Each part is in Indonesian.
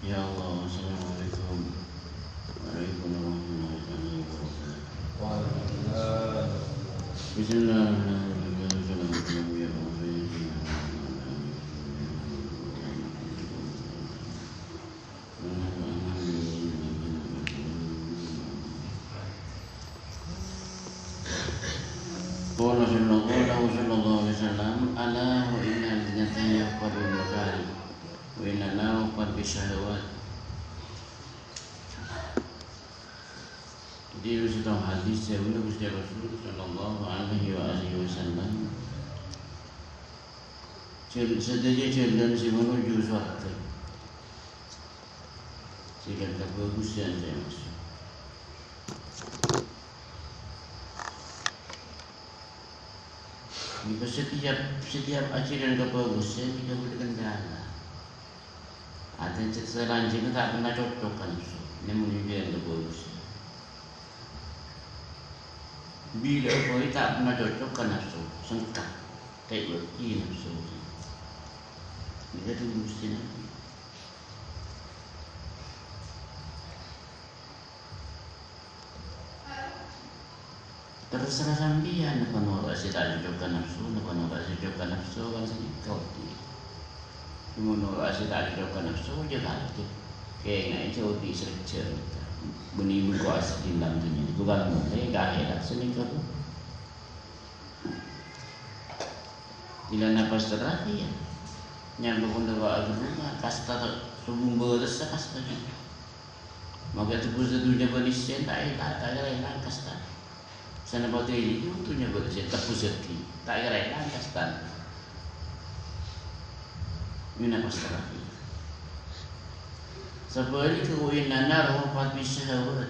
Ya Allah, Assalamualaikum warahmatullahi wabarakatuh. Bismillahirrahmanirrahim. Qala sallallahu alaihi wasallam, ala wa innal jannata yaqadul makari wa inna nar qad bisyahawat. Jadi satu hadis yang Gusti Rasul sallallahu alaihi wasallam sedaya jalan si menuju surga. Jika kebagusan saya masuk. Jika setiap ajaran kebagusan kita boleh kendala. Ada selanjutnya tak pernah cocok kan, ini menuju yang kebagusan. Bila kau tak pernah cocok kan nafsu, sengkak, kayak berarti nafsu. Ini tu mesti nanti. Terserah sambian, nak nolak si tak cocokkan nafsu, nak nolak si cocokkan nafsu kan sedikit tu. Cuma nolak si tak cocokkan nafsu je kan tu. Kayak itu di searcher. Beni berkuasa di dalam dunia itu kan mulai akhirat sedikit tu. Bila nafas terakhir, nyambung untuk agama, kasta sumber besar kasta ni. Maka tu pun sedunia berisian tak ada lain kasta. Sana batu ini tu nya berisian tak pusati, tak ada lain kasta. Ini nafas terakhir. Sebalik kewina naruh empat bisyahawat.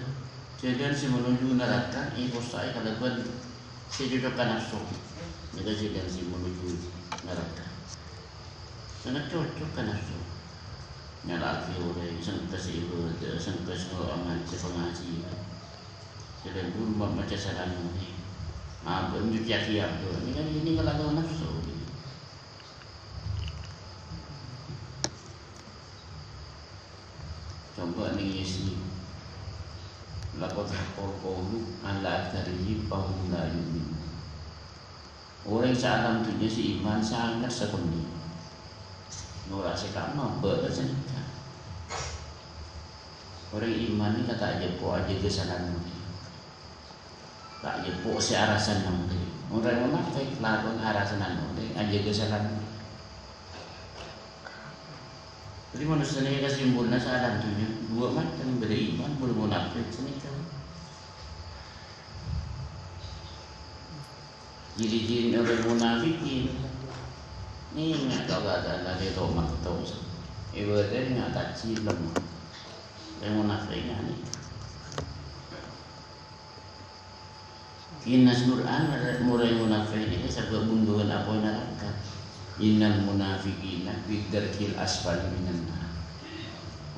Jadi si menuju neraka ini posai kalau buat si cocokkan nafsu. Jadi si menuju neraka. Sangat cocokkan nafsu. Nyalaki orang sengkes ibu, sengkes aman sepengaji. Jadi pun macam saran ni. Mencuci kiam tu. Ini kalau nafsu. Coba ni isi lakot qawlu ala aktsarihi fahum la yu'minun. Orang salam tu dia si iman sangat sepenuh. Nora sekam bersenik. Orang iman ni kata aja po aja kesalahan ni. Tak aja po si arasan nanti. Orang munafik lakon arasan nanti aja kesalahan. Jadi manusia ni kesimpulannya salah tujuh dua macam beriman belum munafik sini kan. Jadi orang munafikin ni ingat kalau ada lagi romak tu, ibadah ingat tak cilam. Yang munafiknya ni. Kinas Quran ada murai munafik ni sebab bunduan apa neraka. Innal munafiqina fi darkil asfali minan nar.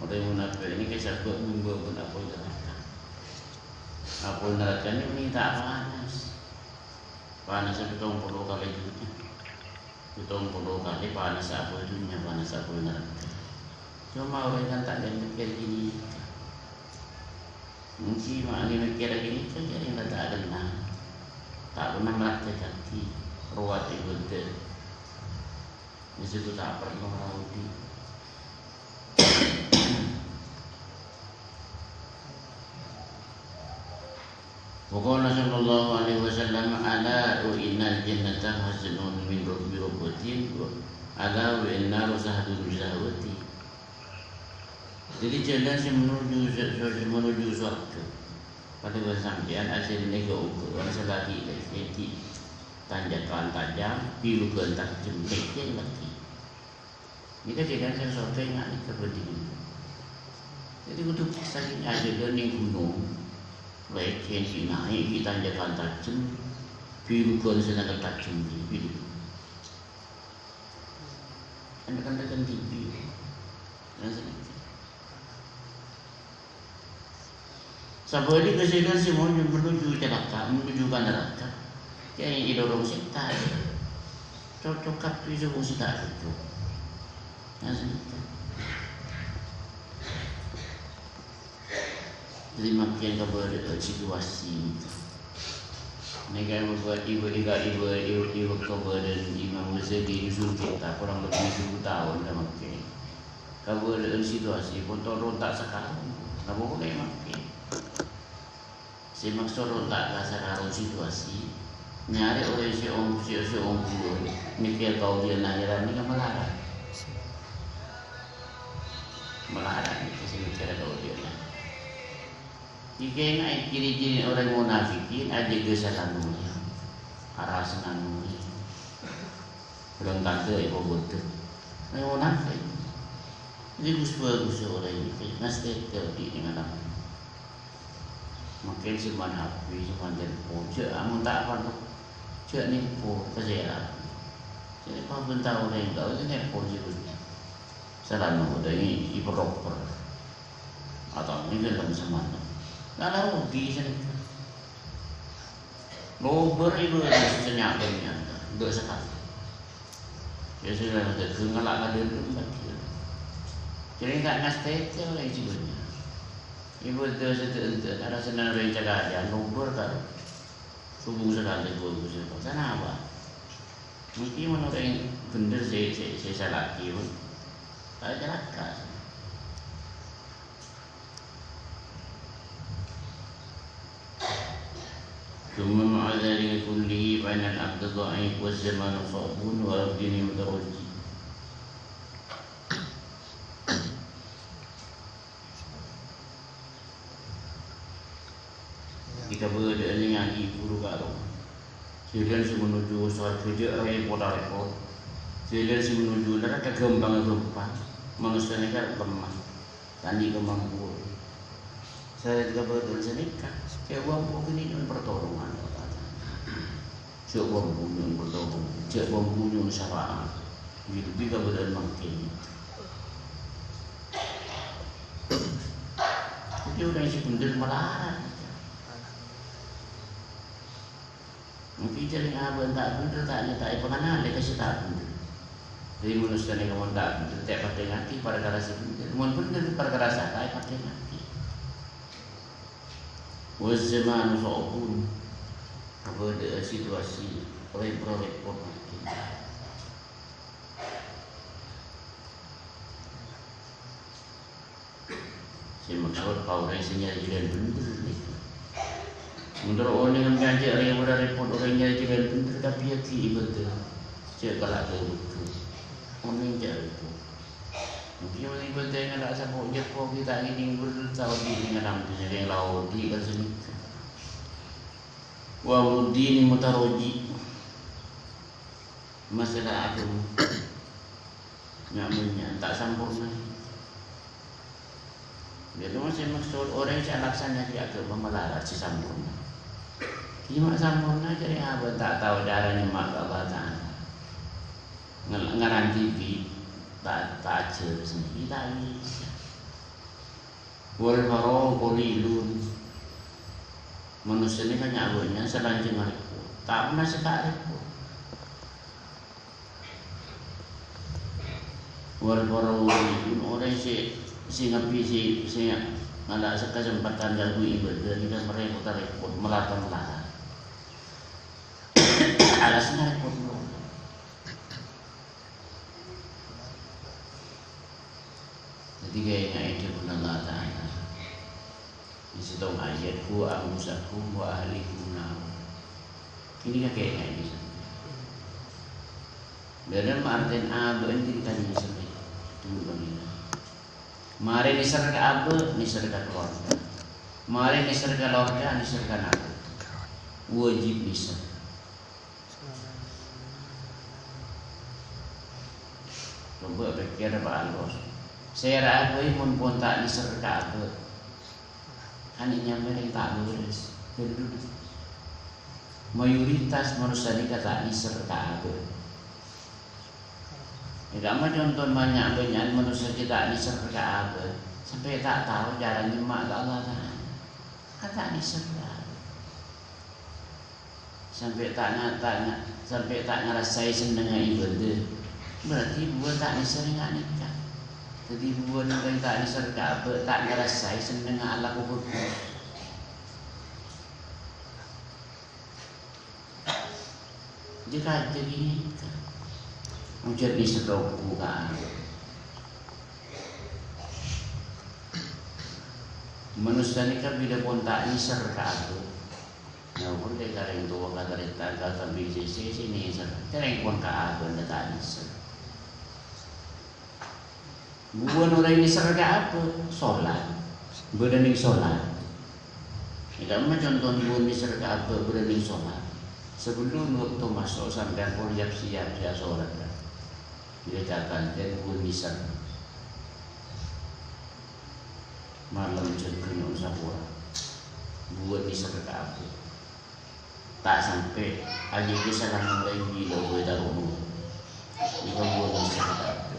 Orang munafik ini kisah buat membawa pun apa neraka. Apa neraka ini tak panas. Panas 70 kali dunia. 70 kali panas apa dunia, panas apa neraka. Cuma orang yang tak ada mikir gini. Mungkin maknanya mikir gini kan jadi tak ada kenal. Tak pernah melatih kaki. Ruat ibadah. Di situ tak pernah melaudi. Pokoknya sallallahu alaihi wasallam ala wa innal jannata hasanun min rabbitin ala wa innar sahdun syahwati. Jadi jalan yang menuju surga. Pada kesampaian asalnya ke ukuran selagi lagi tanjakan tajam, pilu gentak jempeknya lagi. Ini kan sesuatu yang ada kepentingan. Jadi untuk saling aja dari gunung, baik yang naik di tanjakan tajam, pilu gentak tajam di pilu. Anda kan tekan tinggi, Sabari kesehatan semua menuju neraka, menuju neraka. Yang didorong setan. Cocok kat itu semua setan itu. Terima kasih kepada situasi itu. Mereka membuat ibu kepada Imam Ghazali usul kita kurang lebih 10 tahun dah makin. Kepada situasi pun rontak sekarang. Tak boleh makin. Semaksud rontak sekarang situasi. Nyari orang si orang puluh. Mikir kau dia nahiran ni kan melarang. Melarang itu sih mikir kau dia. Jika ingat ciri-ciri orang munafikin ada kesalahannya, arah senannya, belum tanda ibu betul. Orang munafik, jadi bagus orang ini, nasi terdi dengan apa? Makin seman happy, seman telefon, cak amun tak apa, cak ni pun kesalahan. Jadi apa bentar orang kau itu telefon je, salah nama ini iproper, atau ni dalam seman. Kalau di sini, ngobrol itu senyap dengan, dua sekali. Ya sudah ada kengalak ada tu lagi. Jadi tak ngasih tu orang cibanya. Ibu tu setu ada senang orang jaga dia ngobrol kan. Subuh sekali dua subuh. Sana apa? Mungkin mana orang bener saya salah kiu. Tak jalan kas. ثم مع ذلك كله فإن العبد ضعيف والزمان صعب والدين مترجي. Kita berada dengan ibu kalau jalan si menuju suatu kerja repot. Jalan si menuju neraka kegembang manusia ni kan lemah, tadi kemampuan. Saya juga betul senikah. Cik buang ini dengan pertolongan. Cik buang punyun pertolongan. Cik buang punyun syara'ah. Begitu juga betul makin. Jadi orang si benar melarang. Mungkin jadi abang tak benar tak pengenal dia kasih tak benar. Jadi manusia ni kamu tak benar tak pakai hati pada cara si benar. Mungkin benar pada cara saya tak pakai hati. Zaman sa'bun kepada situasi repot makin. Saya maksud kau orang senyap jalan bener ni. Menurut orang yang mengajak orang yang repot orang yang jalan bener tapi hati betul. Cik kalau ada betul. Orang yang jalan betul. Mungkin orang ibu dengan tak sabuk Jepun kita ini bertahu di dengan ramai yang laut di kan sini. Wa'udini mutaroji masalah aku nyamunya tak sempurna. Dia tu masih maksud orang yang laksana dia ke memelarat si sempurna. Dia sempurna jadi apa tak tahu caranya mak Allah Ta'ala. Ngaran TV tak ajar sendiri tak bisa. Wal farau qalilun. Manusia ni kan nyabutnya selanjang repot. Tak pernah sekali repot. Wal farau qalilun orang si ngapi si ada kesempatan jago ibadah kita merepot melata. Alasnya repot. Tiga yang itu pun Allah Ta'ala. Di situ ayatku, anfusakum wa ahlikum nar. Ini kan kayak ini. Dalam artian apa yang ditanya sampai tunggu begini. Mari diserka apa, diserka keluarga. Mari diserka keluarga, diserka anak. Wajib diserka. Coba pikir apa Allah. Saya rasa pun tak diserka apa. Hanya mereka tak beres. Mayoritas manusia ni tak diserka apa. Tidak contoh banyak manusia kita diserka apa. Sampai tak tahu cara nyimak Allah Ta'ala. Tak diserka. Sampai tak ngerasai senang ibadah. Berarti buat tak diserka nikah. Jadi buat orang tak ni serka tak ngerasai seneng ala kubur. Jika jadi ujar di serka bukan. Manusia ni kan bila pun tak ni serka tu. Nah pun dia kareng tu waktu dari tanggal sampai sini serka. Kareng pun kah benda tak ni serka. Bukan orang ini serga apa? Sholat. Berani sholat. Tidak macam contoh bukan ini serga apa? Berani sholat. Sebelum waktu masuk sampai pun siap sholat. Dia katakan dia bukan ini serga. Malam cenderung sapura. Bukan ini serga apa? Tak sampai aja bisa mulai bila beda umur. Itu bukan ini serga apa?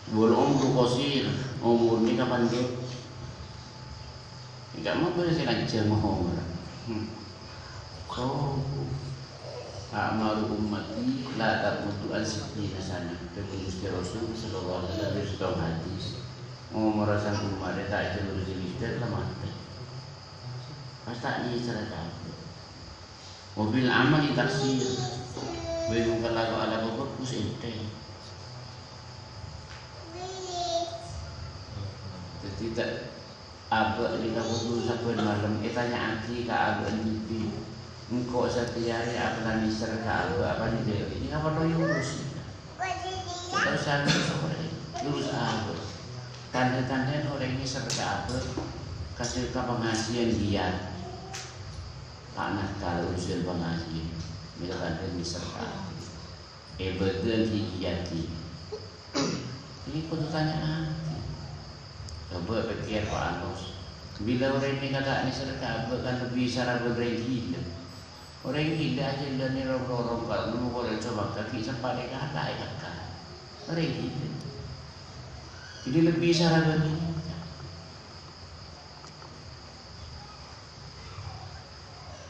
Buat umur kosir, umur ni kapan dia? Tidak mau bersih aja mau orang. Kau amaru ummati la tamutu al-sittina sana. Kata Gusti Rasul sallallahu alaihi wasallam hadis. Umur sang umat tak jauh dari sini lah mati. Pasti ni cerita. Mobil amal taksir. Belum kalau ada bagus ente. Tidak abah ni kamu tu sampai malam tanya anti ke abah ni engkau setiap hari apa ni serka abah apa ni dia ini apa lo urus kita usah urus abah tanda-tanda orang ini serka abah kasih ke pengasihan dia anak kalau usia pengasihan bila ada ni serka betul hijati ini kau tanya coba pikir Pak Anus. Bila orang ini kata ni serka kan lebih cara berorang gila. Orang gila aja dan ni orang-orang kalau orang coba kaki sampai kata ikat. Orang gila. Jadi lebih cara begini.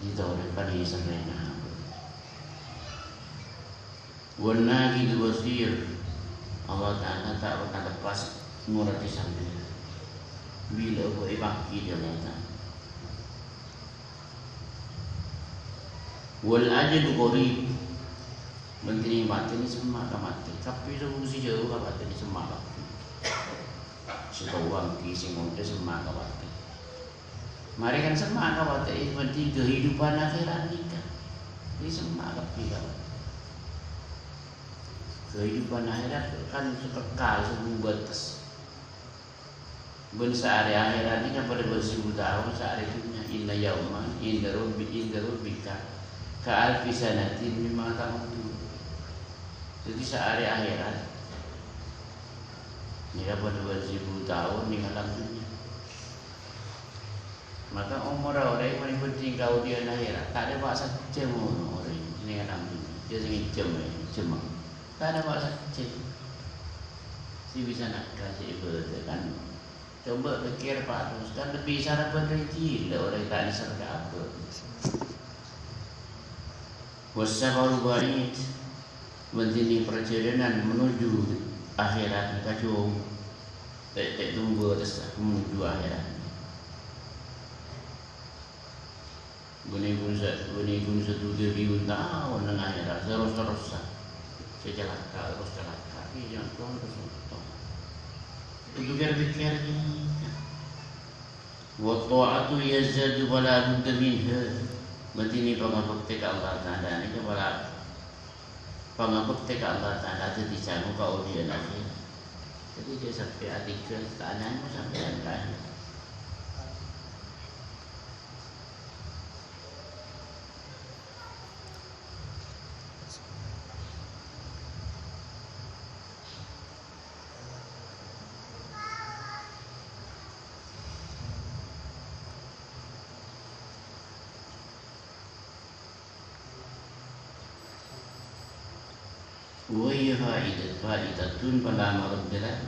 Itu orang pada serena. Warna gitu basir. Allah Taala tak akan lepas murah di sana. Bila boleh baki dia kata wal ajal qarib menteri mati ni semua akan mati tapi solusi jauh akan mati ni semua mati sekarang kisah muda semua akan mati mari kan semua akan mati penting kehidupan akhirat kita ini semua akan mati kehidupan akhirat kan kekal sebelum batas sehari akhirat ini kan pada berseribu tahun sehari itunya inna yauman inda rabbika ka'alfi sanatin mimma ta'udun. Jadi sehari akhirat ini kan pada berseribu tahun di alam dunia. Maka umur orang yang paling penting kau dia akhirat tak ada bahasa jam orang ini alam dunia dia sangat jam tak ada bahasa jam si bisa nak kasih ibadah kan. Coba pikir Pak Tus kan lebih cara berhenti lah orang tak diserka apa. Wasabaru ba'id bentini perjalanan menuju akhirat kacau. Tak tunggu atas menuju akhirat. Bunyi pun satu ribu tahun dengan akhirat terus sejalan terus jalan kaki yang terus. Pikir-pikir ini wa ta'atu yazadu wala budda minha berarti ini pengabukti ke Allah Ta'ala ini kepala pengabukti ke Allah Ta'ala itu dicamu ke ujian akhir jadi dia sampai artikel tanahmu sampai akhir وهي فائدة فلا مرد لها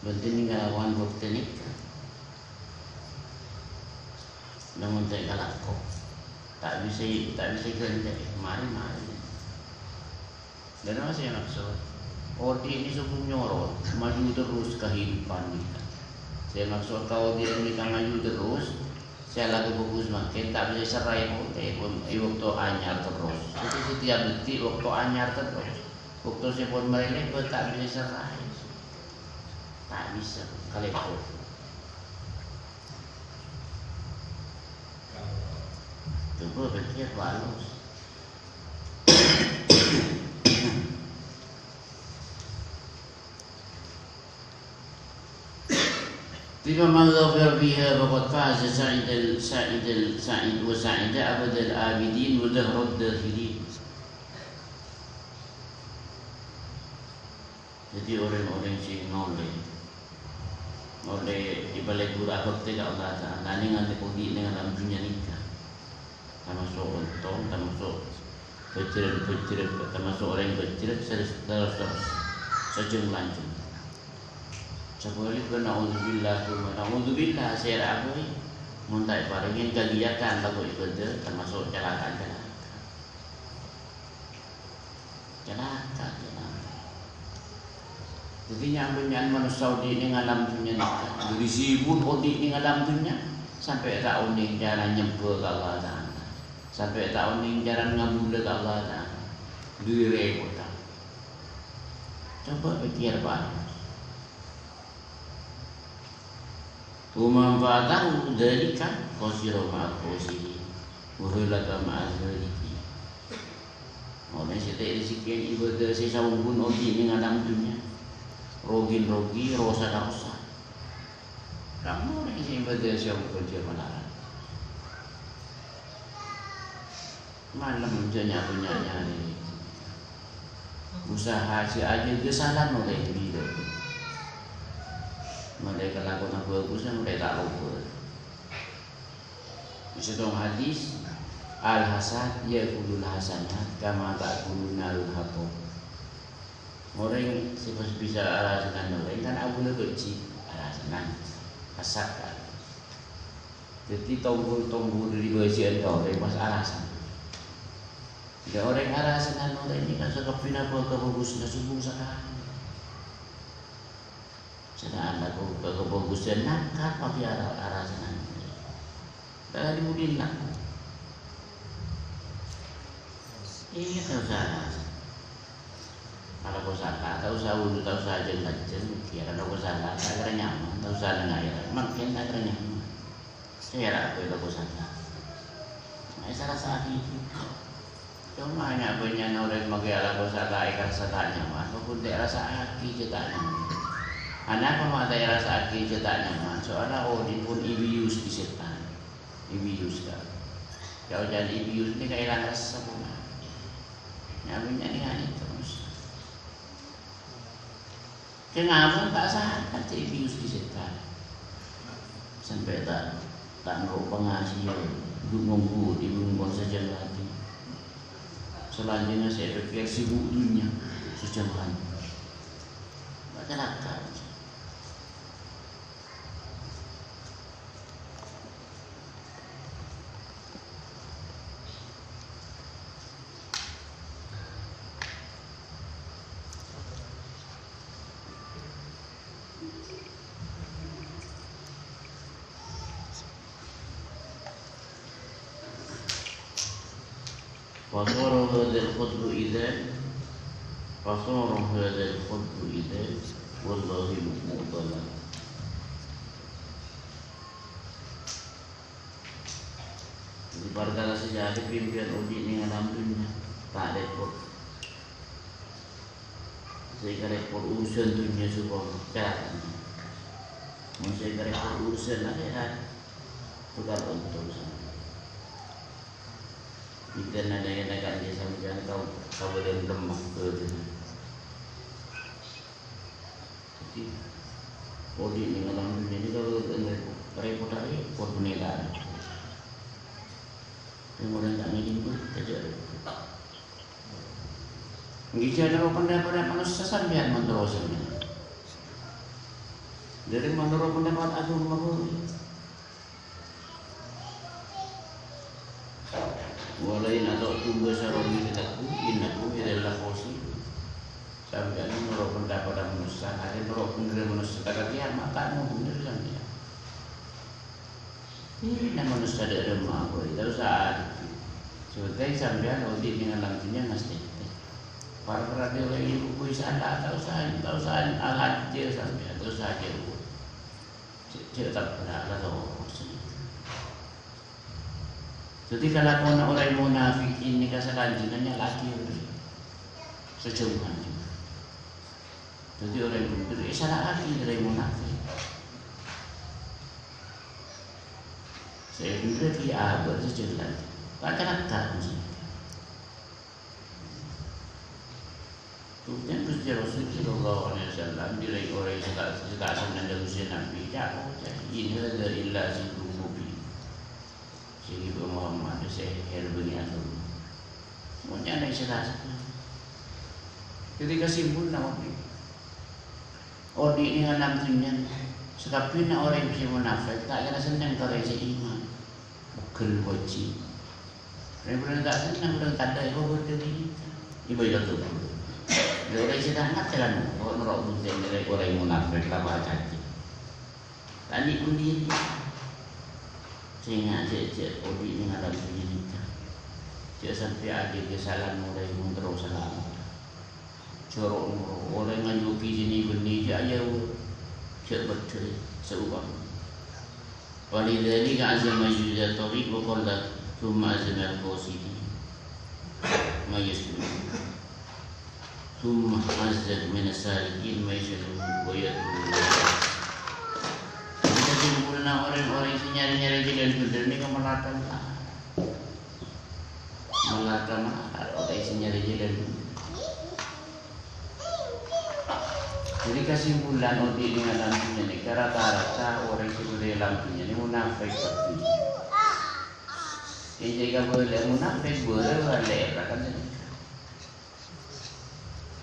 berarti ngelawan bukti nikah namun tak galak kok tak bisa kerja mari Dan apa saya maksud? Odi ini sungguh nyorot, maju terus kehidupan kita. Saya maksud kalau dia ini maju terus, saya lagi fokus makin tak bisa serai pun waktu anyar terus. Jadi setiap detik waktu anyar terus. Waktu saya pun mereka tak bisa serai, tak bisa kalepot. Coba pikir balus. Tiba maghfir fiha faqad faza sa'id wa sa'ida abadal abidin wa dahrud dakhilin. Jadi orang-orang yang oleh di balik gurah bakti ke Allah Ta'ala ini nganti kodi dengan alam dunia nikah, termasuk untung, termasuk bercerit, termasuk orang yang bercerit terus sejeng lanjut. Sekali pun na'udzubillah saya apa ni muntai paringin kegiatan lagu ibadah termasuk celaka. Jadi nyampe manusia di alam dunia dari sibuk di alam dunia sampai tak uning cara nyembah ke Allah Ta'ala, sampai tak uning cara ngabul ke Allah Ta'ala, diri repot. Coba pikir Pak, manfaatahu dzalika qasira ma'a qasiri wa hulaka ma'a dzaliki. Oleh setiap rezeki ibadah sesawung pun odi ning alam dunia. Rogi rosa. Kamu orang yang ibadah siapa kerja malam. Malam punya ini. Usaha si aja kesalahan oleh dia. Mereka lakukan bagusnya mereka lupa. Di situ hadis al-hasad yaqulul hasanat kama ta'kulun al-hatab. Orang sifat bisa arasanan orang kan abu le kecil arasanan hasad kan. Jadi tombol dari bagian orang pas arasan. Jika orang arasanan orang ini kan sekepina kebagusnya subuh sekarang. Sedang aku kebagusan nangkat pakai arasanan. Dah dimudin nak. Ini kan salah. Kalau kau salah, tak usah wudhu, tak usah jeng-jeng. Kira kalau kau salah, tak kira nyaman, tak usah dengar ya. Makin tak kira nyaman. Saya aku kalau kau salah. Saya salah saat itu. Cuma hanya banyak orang magai ala kau salah, ikan salah nyaman. Walaupun tak rasa hati cetak nyaman. Anak pemata rasa hati cetak nyaman. Soalnya Odin pun ibius di setan. Ibius kan. Kalau jadi ibius ini kehilangan rasa pun. Nyamannya dengan itu. Kenapa tak sadar ibius di setan sampai tak ngeruk pengasihan gunungku di gunung saja lagi. Selanjutnya saya pikir sibuk dunia sejalan masyarakat. فصار هذا الخطب إذا والله مقبلا. Di perkara sejarah pimpinan Odi ini alam dunia tak repot. Saya repot urusan dunia semua cara. Saya repot urusan akhirat tukar untung sana. Kita nanya-nanya dia sampai kau boleh lemah ke dia. Jadi Odi ini alam dunia ini kalau repot penilaian. Kemudian tak ingin pun terjadi. Jika ada pendapat manusia sampai menterusnya. Dari menurut pendapat agama walain atau tunggu saroni takku innakum ila khosir. tak mau bener sampai. Ini nama nusa ada remah boy, terus saat sebagai sampean audit dengan lampunya mesti. Para radio lagi buku sana tahu saya alat dia sampai terus saja bu. Dia tak pernah ada tahu. Jadi kalau orang munafik ini keselanjutnya lagi sejauhan. Jadi orang itu salah lagi dari munafik. Saya pikir dia abad sejelas. Rata-rata mesti. Kemudian Rasulullah Sallallahu Alaihi Wasallam diraih orang sekarang dan dari Nabi jauh. Ini dari Allah Subhanahu Mubin. Jadi Muhammad saya herbeni atau semuanya ada istilah. Jadi kesimpulan Odi ini alam dunia. Sekapin orang yang bisa munafik tak kena senang kalau dia iman. Bukan wajib. Orang tak senang orang tak ada yang berdiri. Ibu jatuh. Orang sudah nak jalan. Orang merok musim dari orang yang munafik lama caci. Tadi pun diri. Sehingga cek Odi ini alam dunia ni. Cek sampai ada kesalahan orang yang terus salah. Corok orang yang nyuki sini benih dia cek betul seubah. Walidhalika azama yujad tariq wa qalla thumma azama al-qasidi ma yasbu thumma azad min as-salikin ma yasbu wa yadbu. Jadi mulanya orang-orang yang nyari-nyari jalan benar ni kan melata orang yang nyari jalan benar. Jadi kesimpulan Odi dengan lampunya ni rata-rata orang yang lampunya ni munafik seperti. Jadi jika boleh munafik boleh kan ni.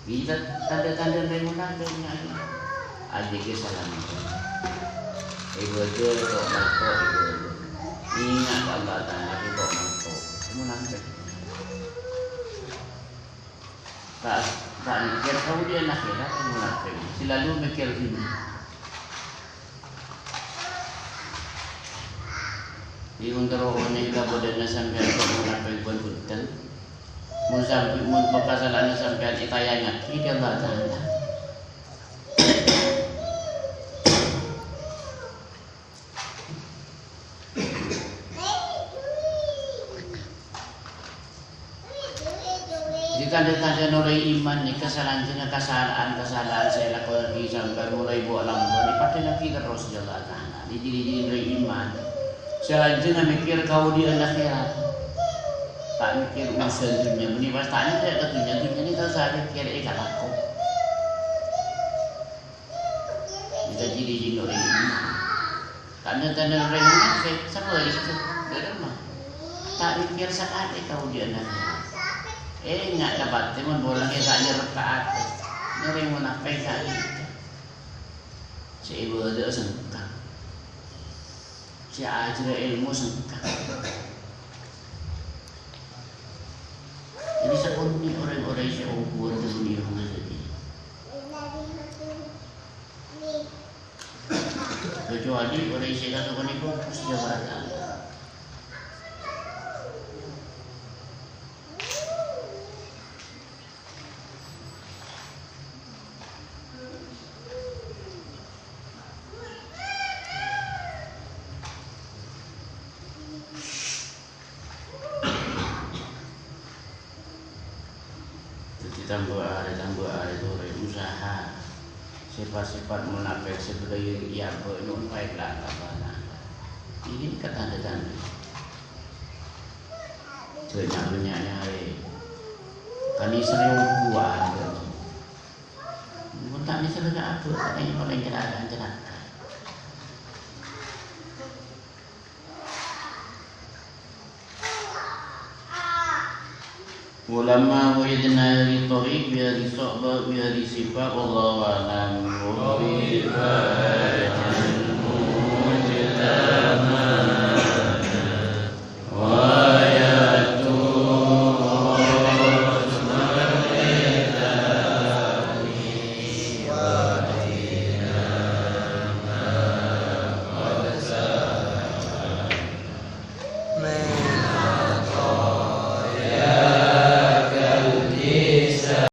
Kita tanda-tanda dari munafiknya ni. Aje kesalahan. Betul tok mantok itu. Ingat Allah Taala tok mantok. Munafik. Tak mikir kau dia nak kira munafik. Selalu mikir ini. Di antara orang yang kabodan sampai munafik pun betul. Mun sampai mun pekasalan sampai ditayangkan dia Allah Taala. Tanda-tanda orang iman ni kesalahan saya lakukan lagi sampai mulai buat lambang ni patut nak fikir terus jalan tanah di diri orang iman selanjutnya mikir kau di akhirat tak mikir urusan dunia ni pas tanya saya ke dunia ni tahu saya fikir ikat aku kita diri orang iman tanda-tanda orang iman siapa itu berapa tak mikir sekali kau di akhirat. Ingat dapat teman bola kita nyerap ke atas, nyeri munafik kali. Si ibu ada sengkang, si ajar ilmu sengkang. Jadi sekurni orang-orang yang ubur dunia menjadi. Kecuali orang yang kata kau ni fokus jabatan. Tambah ada orang usaha sifat-sifat munafik sebagai yang non baiklah apa ini kata-kata sebenarnya hari kami sering buat tak ni sebenarnya apa katanya paling jelas ulama wajidna hari tariq biari sohbah biari sifat wallahu a'lam wa bi'adhan mujtama